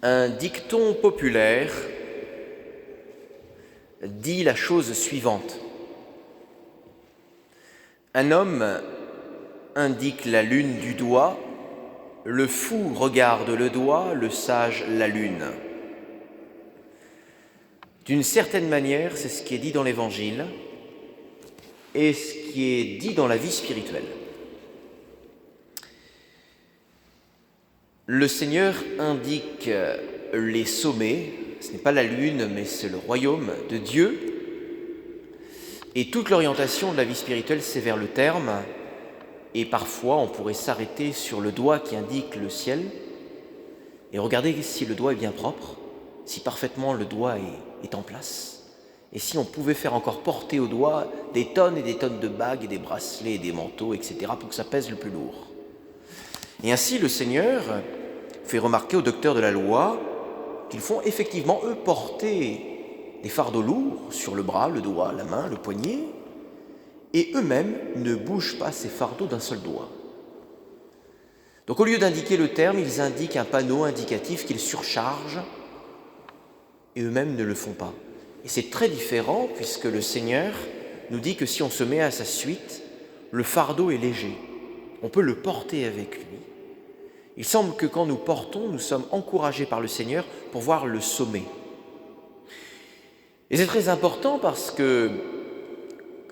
Un dicton populaire dit la chose suivante. Un homme indique la lune du doigt, le fou regarde le doigt, le sage la lune. D'une certaine manière, c'est ce qui est dit dans l'Évangile et ce qui est dit dans la vie spirituelle. Le Seigneur indique les sommets, ce n'est pas la lune, mais c'est le royaume de Dieu. Et toute l'orientation de la vie spirituelle, c'est vers le terme. Et parfois, on pourrait s'arrêter sur le doigt qui indique le ciel et regarder si le doigt est bien propre, si parfaitement le doigt est en place. Et si on pouvait faire encore porter au doigt des tonnes et des tonnes de bagues et des bracelets et des manteaux, etc., pour que ça pèse le plus lourd. Et ainsi, le Seigneur fait remarquer aux docteurs de la loi qu'ils font effectivement, eux, porter des fardeaux lourds sur le bras, le doigt, la main, le poignet, et eux-mêmes ne bougent pas ces fardeaux d'un seul doigt. Donc au lieu d'indiquer le terme, ils indiquent un panneau indicatif qu'ils surchargent, et eux-mêmes ne le font pas. Et c'est très différent, puisque le Seigneur nous dit que si on se met à sa suite, le fardeau est léger. On peut le porter avec lui. Il semble que quand nous portons, nous sommes encouragés par le Seigneur pour voir le sommet. Et c'est très important parce que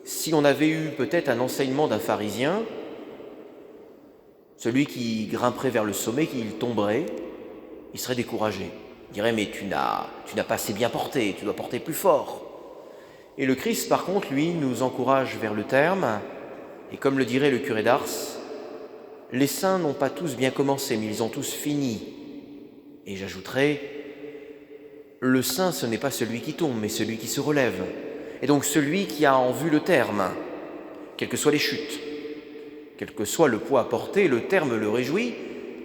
si on avait eu peut-être un enseignement d'un pharisien, celui qui grimperait vers le sommet, qu'il tomberait, il serait découragé. Il dirait « mais tu n'as pas assez bien porté, tu dois porter plus fort ». Et le Christ, par contre, lui, nous encourage vers le terme, et comme le dirait le curé d'Ars, les saints n'ont pas tous bien commencé, mais ils ont tous fini. Et j'ajouterai, le saint, ce n'est pas celui qui tombe, mais celui qui se relève. Et donc celui qui a en vue le terme, quelles que soient les chutes, quel que soit le poids à porter, le terme le réjouit,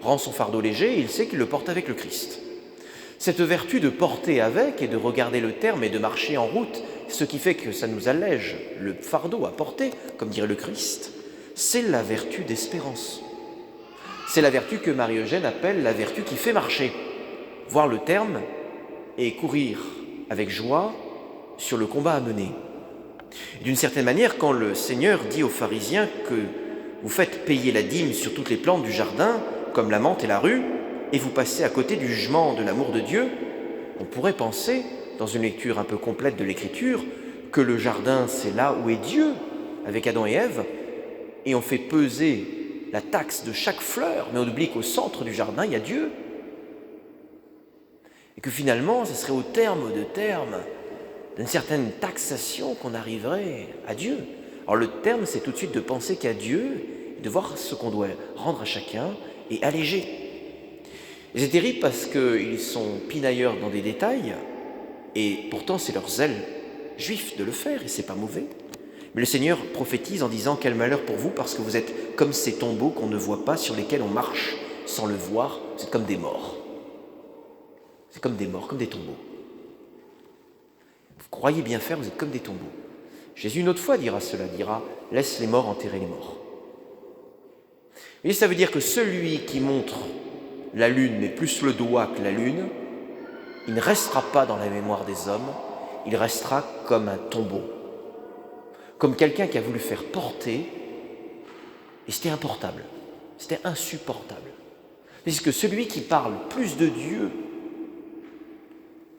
rend son fardeau léger, et il sait qu'il le porte avec le Christ. Cette vertu de porter avec et de regarder le terme et de marcher en route, ce qui fait que ça nous allège le fardeau à porter, comme dirait le Christ, c'est la vertu d'espérance. C'est la vertu que Marie-Eugène appelle la vertu qui fait marcher. Voir le terme et courir avec joie sur le combat à mener. D'une certaine manière, quand le Seigneur dit aux pharisiens que vous faites payer la dîme sur toutes les plantes du jardin, comme la menthe et la rue, et vous passez à côté du jugement de l'amour de Dieu, on pourrait penser, dans une lecture un peu complète de l'Écriture, que le jardin, c'est là où est Dieu, avec Adam et Ève, et on fait peser la taxe de chaque fleur, mais on oublie qu'au centre du jardin, il y a Dieu. Et que finalement, ce serait au terme d'une certaine taxation qu'on arriverait à Dieu. Alors le terme, c'est tout de suite de penser qu'à Dieu, de voir ce qu'on doit rendre à chacun et alléger. Et c'est terrible parce qu'ils sont pinailleurs dans des détails, et pourtant c'est leur zèle juif de le faire, et c'est pas mauvais. Mais le Seigneur prophétise en disant « Quel malheur pour vous, parce que vous êtes comme ces tombeaux qu'on ne voit pas, sur lesquels on marche sans le voir, vous êtes comme des morts. » C'est comme des morts, comme des tombeaux. Vous croyez bien faire, vous êtes comme des tombeaux. Jésus une autre fois dira cela, dira « Laisse les morts enterrer les morts ». Et ça veut dire que celui qui montre la lune, mais plus le doigt que la lune, il ne restera pas dans la mémoire des hommes, il restera comme un tombeau. Comme quelqu'un qui a voulu faire porter, et c'était importable, c'était insupportable. Puisque celui qui parle plus de Dieu,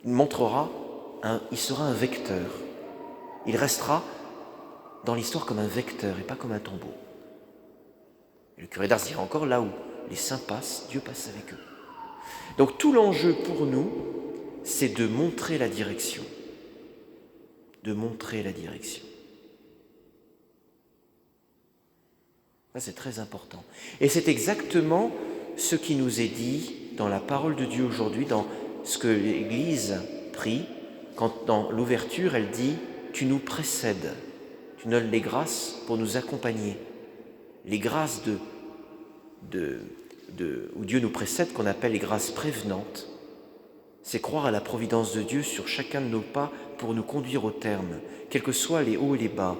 il montrera, il sera un vecteur. Il restera dans l'histoire comme un vecteur et pas comme un tombeau. Et le curé d'Ars dira encore, là où les saints passent, Dieu passe avec eux. Donc tout l'enjeu pour nous, c'est de montrer la direction. De montrer la direction. Ça, c'est très important. Et c'est exactement ce qui nous est dit dans la parole de Dieu aujourd'hui, dans ce que l'Église prie, quand dans l'ouverture, elle dit « Tu nous précèdes, tu donnes les grâces pour nous accompagner. » Les grâces où Dieu nous précède, qu'on appelle les grâces prévenantes, c'est croire à la providence de Dieu sur chacun de nos pas pour nous conduire au terme, quels que soient les hauts et les bas.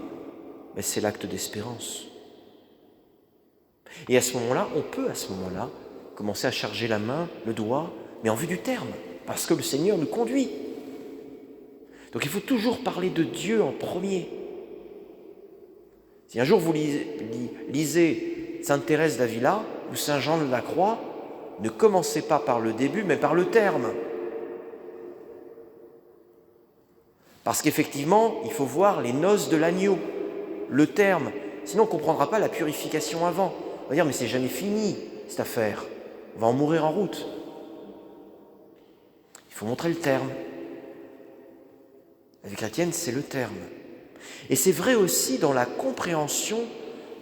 Mais c'est l'acte d'espérance. Et à ce moment-là, on peut commencer à charger la main, le doigt, mais en vue du terme, parce que le Seigneur nous conduit. Donc il faut toujours parler de Dieu en premier. Si un jour vous lisez Sainte Thérèse d'Avila ou Saint Jean de la Croix, ne commencez pas par le début, mais par le terme. Parce qu'effectivement, il faut voir les noces de l'agneau, le terme. Sinon, on ne comprendra pas la purification avant. On va dire, mais c'est jamais fini, cette affaire. On va en mourir en route. Il faut montrer le terme. La vie chrétienne, c'est le terme. Et c'est vrai aussi dans la compréhension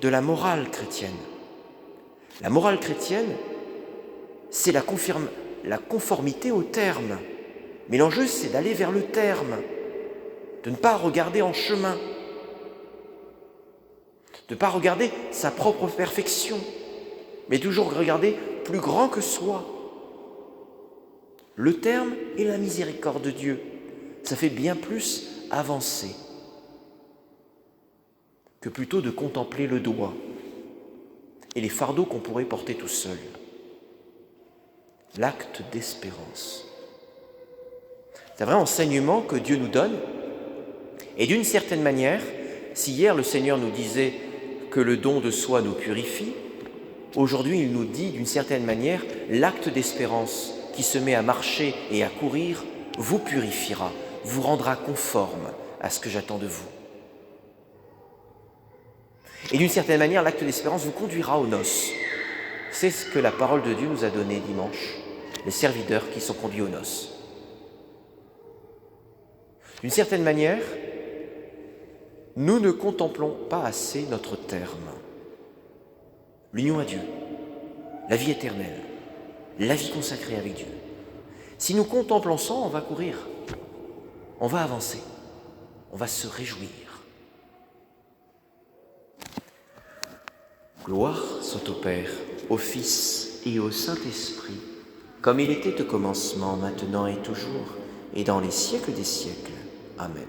de la morale chrétienne. La morale chrétienne, c'est la conformité au terme. Mais l'enjeu, c'est d'aller vers le terme, de ne pas regarder en chemin, de ne pas regarder sa propre perfection, mais toujours regarder plus grand que soi. Le terme et la miséricorde de Dieu, ça fait bien plus avancer que plutôt de contempler le doigt et les fardeaux qu'on pourrait porter tout seul. L'acte d'espérance. C'est un vrai enseignement que Dieu nous donne. Et d'une certaine manière, si hier le Seigneur nous disait que le don de soi nous purifie, aujourd'hui il nous dit d'une certaine manière, l'acte d'espérance qui se met à marcher et à courir vous purifiera, vous rendra conforme à ce que j'attends de vous. Et d'une certaine manière, l'acte d'espérance vous conduira aux noces. C'est ce que la parole de Dieu nous a donné dimanche, les serviteurs qui sont conduits aux noces. D'une certaine manière, nous ne contemplons pas assez notre terme. L'union à Dieu, la vie éternelle, la vie consacrée avec Dieu. Si nous contemplons ça, on va courir, on va avancer, on va se réjouir. Gloire soit au Père, au Fils et au Saint-Esprit, comme il était au commencement, maintenant et toujours, et dans les siècles des siècles. Amen.